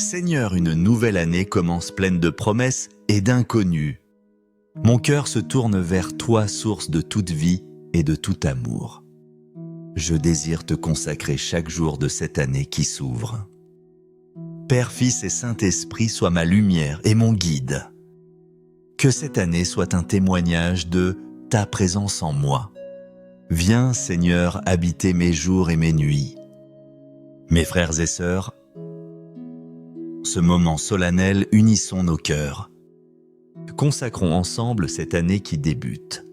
Seigneur, une nouvelle année commence pleine de promesses et d'inconnus. Mon cœur se tourne vers toi, source de toute vie et de tout amour. Je désire te consacrer chaque jour de cette année qui s'ouvre. Père, Fils et Saint-Esprit soient ma lumière et mon guide. Que cette année soit un témoignage de ta présence en moi. Viens, Seigneur, habiter mes jours et mes nuits. Mes frères et sœurs, ce moment solennel, unissons nos cœurs. Consacrons ensemble cette année qui débute.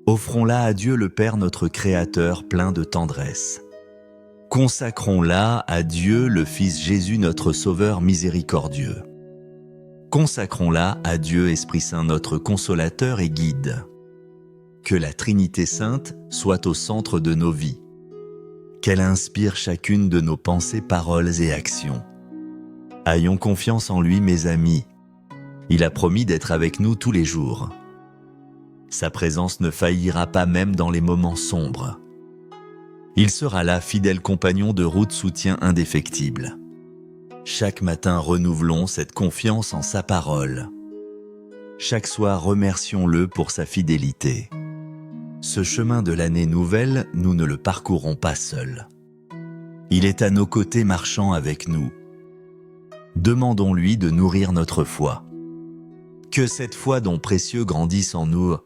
Offrons-la à Dieu le Père notre Créateur plein de tendresse. Consacrons-la à Dieu le Fils Jésus notre Sauveur miséricordieux. Consacrons-la à Dieu Esprit Saint notre Consolateur et Guide. Que la Trinité Sainte soit au centre de nos vies. Qu'elle inspire chacune de nos pensées, paroles et actions. Ayons confiance en lui, mes amis. Il a promis d'être avec nous tous les jours. Sa présence ne faillira pas même dans les moments sombres. Il sera là, fidèle compagnon de route, soutien indéfectible. Chaque matin, renouvelons cette confiance en sa parole. Chaque soir, remercions-le pour sa fidélité. Ce chemin de l'année nouvelle, nous ne le parcourons pas seuls. Il est à nos côtés, marchant avec nous. Demandons-lui de nourrir notre foi. Que cette foi don précieux grandisse en nous,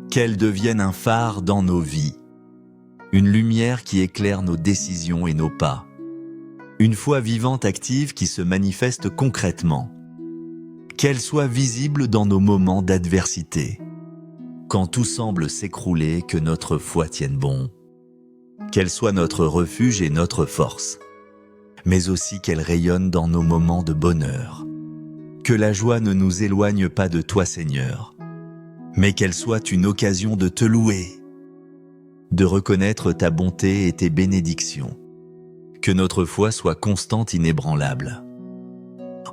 qu'elle devienne un phare dans nos vies, une lumière qui éclaire nos décisions et nos pas, une foi vivante, active qui se manifeste concrètement, qu'elle soit visible dans nos moments d'adversité, quand tout semble s'écrouler, que notre foi tienne bon, qu'elle soit notre refuge et notre force, mais aussi qu'elle rayonne dans nos moments de bonheur. Que la joie ne nous éloigne pas de toi, Seigneur, mais qu'elle soit une occasion de te louer, de reconnaître ta bonté et tes bénédictions. Que notre foi soit constante, inébranlable,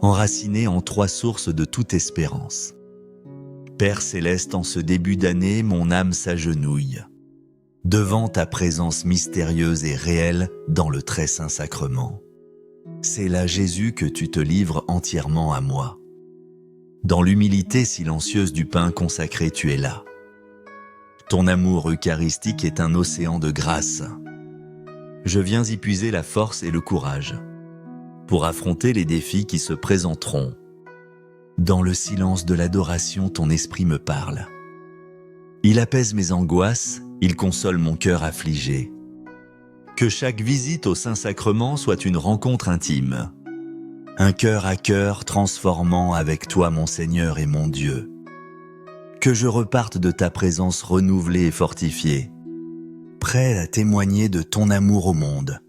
enracinée en trois sources de toute espérance. Père céleste, en ce début d'année, mon âme s'agenouille devant ta présence mystérieuse et réelle dans le très saint sacrement. C'est là, Jésus, que tu te livres entièrement à moi. Dans l'humilité silencieuse du pain consacré, tu es là. Ton amour eucharistique est un océan de grâce. Je viens y puiser la force et le courage pour affronter les défis qui se présenteront. Dans le silence de l'adoration, ton esprit me parle. Il apaise mes angoisses, il console mon cœur affligé. Que chaque visite au Saint-Sacrement soit une rencontre intime, un cœur à cœur transformant avec toi, mon Seigneur et mon Dieu. Que je reparte de ta présence renouvelée et fortifiée, prêt à témoigner de ton amour au monde.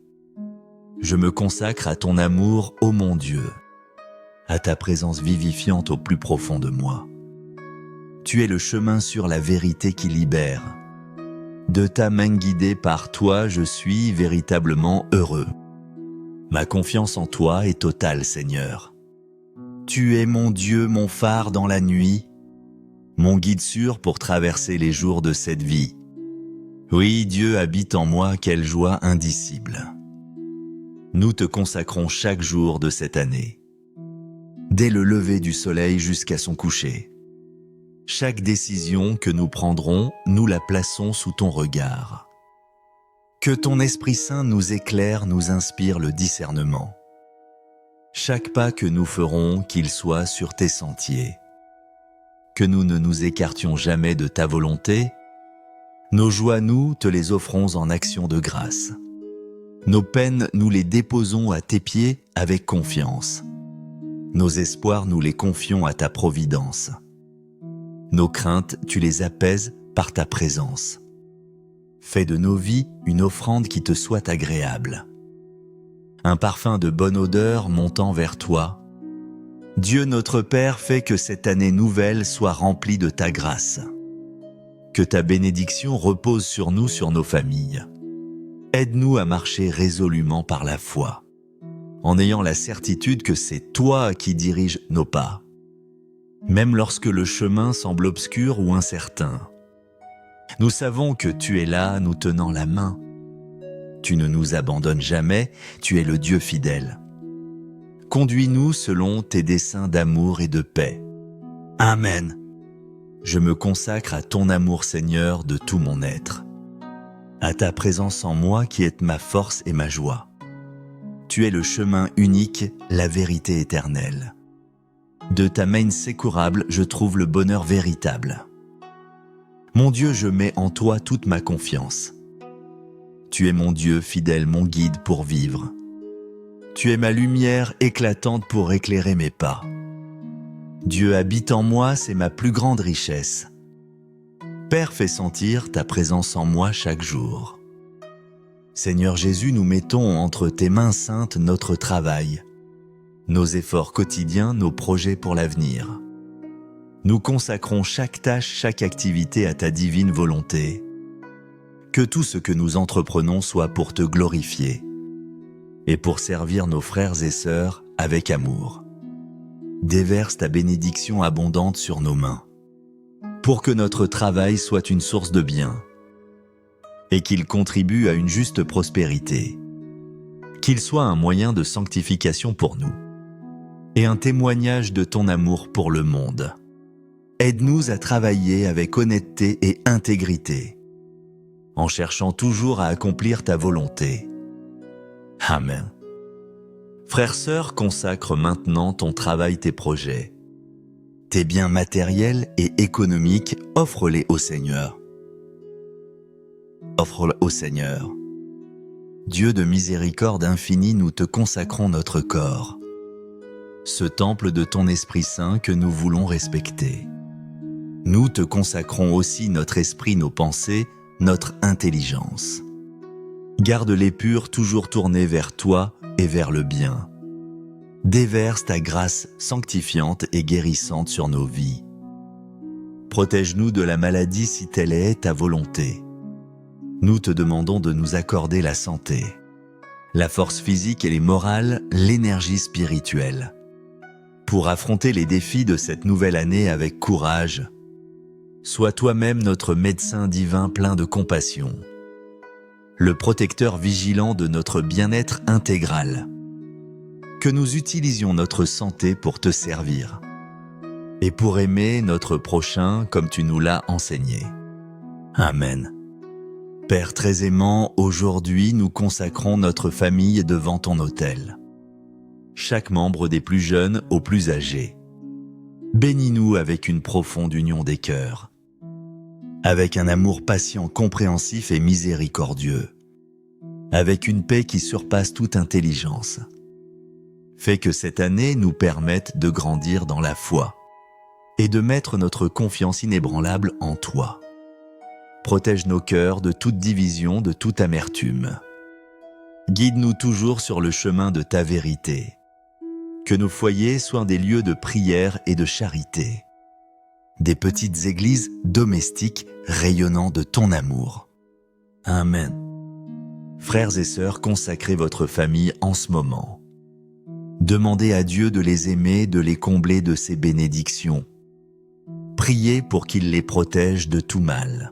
Je me consacre à ton amour, ô mon Dieu, à ta présence vivifiante au plus profond de moi. Tu es le chemin sur la vérité qui libère. De ta main guidée par toi, je suis véritablement heureux. Ma confiance en toi est totale, Seigneur. Tu es mon Dieu, mon phare dans la nuit, mon guide sûr pour traverser les jours de cette vie. Oui, Dieu habite en moi, quelle joie indicible. Nous te consacrons chaque jour de cette année, dès le lever du soleil jusqu'à son coucher. Chaque décision que nous prendrons, nous la plaçons sous ton regard. Que ton Esprit Saint nous éclaire, nous inspire le discernement. Chaque pas que nous ferons, qu'il soit sur tes sentiers. Que nous ne nous écartions jamais de ta volonté. Nos joies, nous, te les offrons en action de grâce. Nos peines, nous les déposons à tes pieds avec confiance. Nos espoirs, nous les confions à ta providence. Nos craintes, tu les apaises par ta présence. Fais de nos vies une offrande qui te soit agréable. Un parfum de bonne odeur montant vers toi. Dieu notre Père, fais que cette année nouvelle soit remplie de ta grâce. Que ta bénédiction repose sur nous, sur nos familles. Aide-nous à marcher résolument par la foi, en ayant la certitude que c'est toi qui diriges nos pas, même lorsque le chemin semble obscur ou incertain. Nous savons que tu es là, nous tenant la main. Tu ne nous abandonnes jamais, tu es le Dieu fidèle. Conduis-nous selon tes desseins d'amour et de paix. Amen. Je me consacre à ton amour, Seigneur, de tout mon être. À ta présence en moi qui est ma force et ma joie. Tu es le chemin unique, la vérité éternelle. De ta main insécourable, je trouve le bonheur véritable. Mon Dieu, je mets en toi toute ma confiance. Tu es mon Dieu fidèle, mon guide pour vivre. Tu es ma lumière éclatante pour éclairer mes pas. Dieu habite en moi, c'est ma plus grande richesse. Père, fais sentir ta présence en moi chaque jour. Seigneur Jésus, nous mettons entre tes mains saintes notre travail, nos efforts quotidiens, nos projets pour l'avenir. Nous consacrons chaque tâche, chaque activité à ta divine volonté. Que tout ce que nous entreprenons soit pour te glorifier et pour servir nos frères et sœurs avec amour. Déverse ta bénédiction abondante sur nos mains, pour que notre travail soit une source de bien, et qu'il contribue à une juste prospérité, qu'il soit un moyen de sanctification pour nous, et un témoignage de ton amour pour le monde. Aide-nous à travailler avec honnêteté et intégrité, en cherchant toujours à accomplir ta volonté. Amen. Frères, sœurs, consacre maintenant ton travail, tes projets. Tes biens matériels et économiques, offre-les au Seigneur. Offre-les au Seigneur. Dieu de miséricorde infinie, nous te consacrons notre corps, ce temple de ton Esprit Saint que nous voulons respecter. Nous te consacrons aussi notre esprit, nos pensées, notre intelligence. Garde-les purs, toujours tournés vers toi et vers le bien. Déverse ta grâce sanctifiante et guérissante sur nos vies. Protège-nous de la maladie si telle est ta volonté. Nous te demandons de nous accorder la santé, la force physique et les morales, l'énergie spirituelle, pour affronter les défis de cette nouvelle année avec courage. Sois toi-même notre médecin divin plein de compassion, le protecteur vigilant de notre bien-être intégral. Que nous utilisions notre santé pour te servir et pour aimer notre prochain comme tu nous l'as enseigné. Amen. Père très aimant, aujourd'hui nous consacrons notre famille devant ton autel. Chaque membre des plus jeunes aux plus âgés. Bénis-nous avec une profonde union des cœurs, avec un amour patient, compréhensif et miséricordieux, avec une paix qui surpasse toute intelligence. Fais que cette année nous permette de grandir dans la foi et de mettre notre confiance inébranlable en toi. Protège nos cœurs de toute division, de toute amertume. Guide-nous toujours sur le chemin de ta vérité. Que nos foyers soient des lieux de prière et de charité, des petites églises domestiques rayonnant de ton amour. Amen. Frères et sœurs, consacrez votre famille en ce moment. Demandez à Dieu de les aimer, de les combler de ses bénédictions. Priez pour qu'il les protège de tout mal.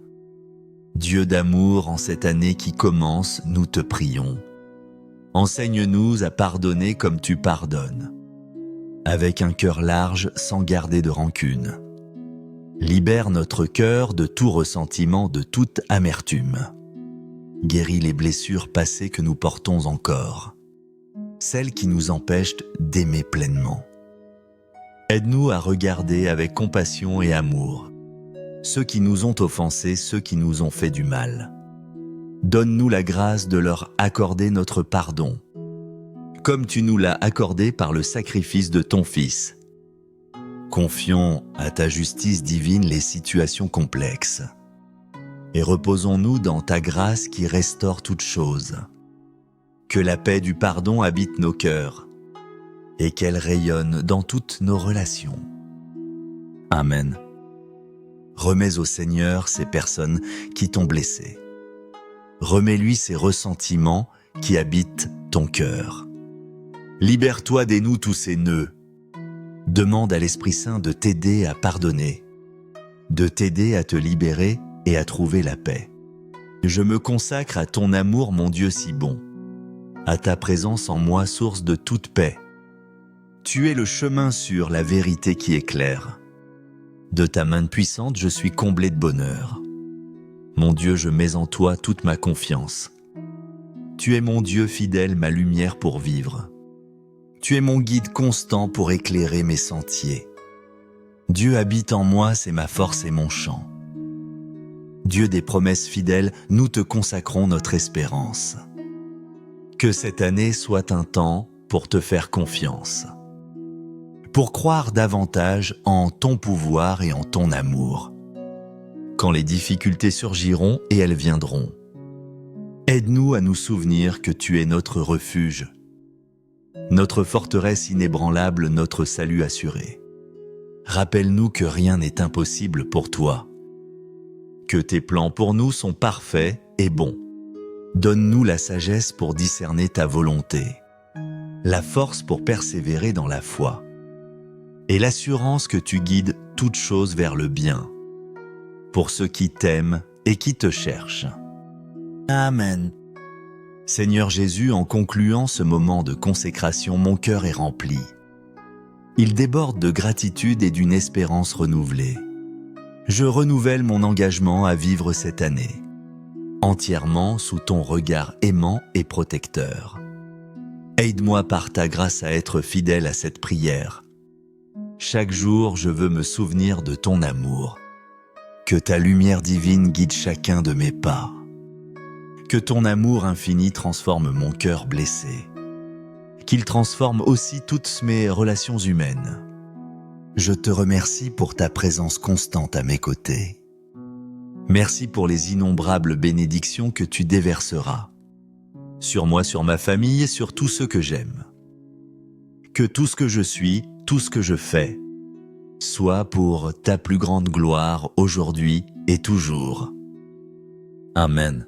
Dieu d'amour, en cette année qui commence, nous te prions. Enseigne-nous à pardonner comme tu pardonnes, avec un cœur large sans garder de rancune. Libère notre cœur de tout ressentiment, de toute amertume. Guéris les blessures passées que nous portons encore, celles qui nous empêchent d'aimer pleinement. Aide-nous à regarder avec compassion et amour ceux qui nous ont offensés, ceux qui nous ont fait du mal. Donne-nous la grâce de leur accorder notre pardon, comme tu nous l'as accordé par le sacrifice de ton Fils. Confions à ta justice divine les situations complexes et reposons-nous dans ta grâce qui restaure toutes choses. Que la paix du pardon habite nos cœurs et qu'elle rayonne dans toutes nos relations. Amen. Remets au Seigneur ces personnes qui t'ont blessé. Remets-lui ces ressentiments qui habitent ton cœur. Libère-toi, dénoue tous ces nœuds. Demande à l'Esprit Saint de t'aider à pardonner, de t'aider à te libérer et à trouver la paix. Je me consacre à ton amour, mon Dieu si bon, à ta présence en moi, source de toute paix. Tu es le chemin sûr, la vérité qui éclaire. De ta main puissante, je suis comblé de bonheur. Mon Dieu, je mets en toi toute ma confiance. Tu es mon Dieu fidèle, ma lumière pour vivre. Tu es mon guide constant pour éclairer mes sentiers. Dieu habite en moi, c'est ma force et mon chant. Dieu des promesses fidèles, nous te consacrons notre espérance. Que cette année soit un temps pour te faire confiance, pour croire davantage en ton pouvoir et en ton amour. Quand les difficultés surgiront, et elles viendront, aide-nous à nous souvenir que tu es notre refuge, notre forteresse inébranlable, notre salut assuré. Rappelle-nous que rien n'est impossible pour toi, que tes plans pour nous sont parfaits et bons. Donne-nous la sagesse pour discerner ta volonté, la force pour persévérer dans la foi, et l'assurance que tu guides toutes choses vers le bien, pour ceux qui t'aiment et qui te cherchent. Amen. Seigneur Jésus, en concluant ce moment de consécration, mon cœur est rempli. Il déborde de gratitude et d'une espérance renouvelée. Je renouvelle mon engagement à vivre cette année, entièrement sous ton regard aimant et protecteur. Aide-moi par ta grâce à être fidèle à cette prière. Chaque jour, je veux me souvenir de ton amour. Que ta lumière divine guide chacun de mes pas. Que ton amour infini transforme mon cœur blessé. Qu'il transforme aussi toutes mes relations humaines. Je te remercie pour ta présence constante à mes côtés. Merci pour les innombrables bénédictions que tu déverseras. Sur moi, sur ma famille et sur tous ceux que j'aime. Que tout ce que je suis, tout ce que je fais, soit pour ta plus grande gloire aujourd'hui et toujours. Amen.